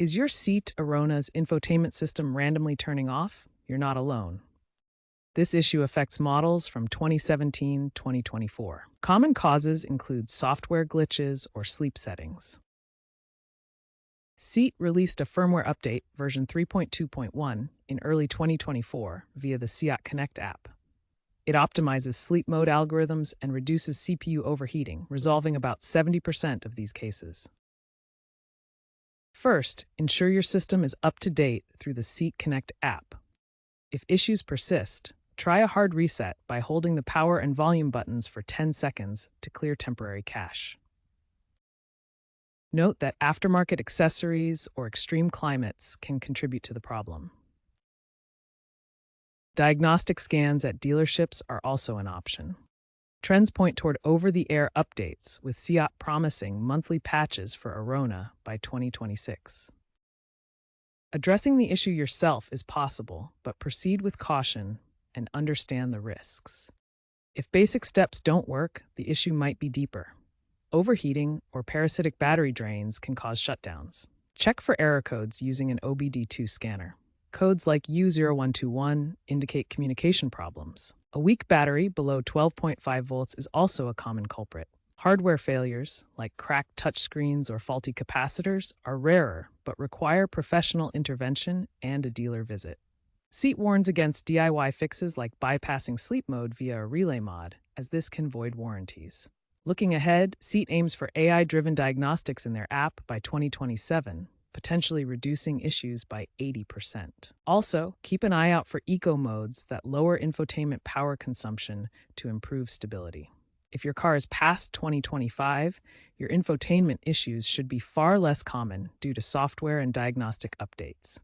Is your SEAT Arona's infotainment system randomly turning off? You're not alone. This issue affects models from 2017-2024. Common causes include software glitches or sleep settings. SEAT released a firmware update, version 3.2.1, in early 2024 via the SEAT Connect app. It optimizes sleep mode algorithms and reduces CPU overheating, resolving about 70% of these cases. First, ensure your system is up to date through the SEAT Connect app. If issues persist, try a hard reset by holding the power and volume buttons for 10 seconds to clear temporary cache. Note that aftermarket accessories or extreme climates can contribute to the problem. Diagnostic scans at dealerships are also an option. Trends point toward over-the-air updates, with SEAT promising monthly patches for Arona by 2026. Addressing the issue yourself is possible, but proceed with caution and understand the risks. If basic steps don't work, the issue might be deeper. Overheating or parasitic battery drains can cause shutdowns. Check for error codes using an OBD2 scanner. Codes like U0121 indicate communication problems. A weak battery below 12.5 volts is also a common culprit. Hardware failures, like cracked touchscreens or faulty capacitors, are rarer but require professional intervention and a dealer visit. SEAT warns against DIY fixes like bypassing sleep mode via a relay mod, as this can void warranties. Looking ahead, SEAT aims for AI-driven diagnostics in their app by 2027, potentially reducing issues by 80%. Also, keep an eye out for eco modes that lower infotainment power consumption to improve stability. If your car is past 2025, your infotainment issues should be far less common due to software and diagnostic updates.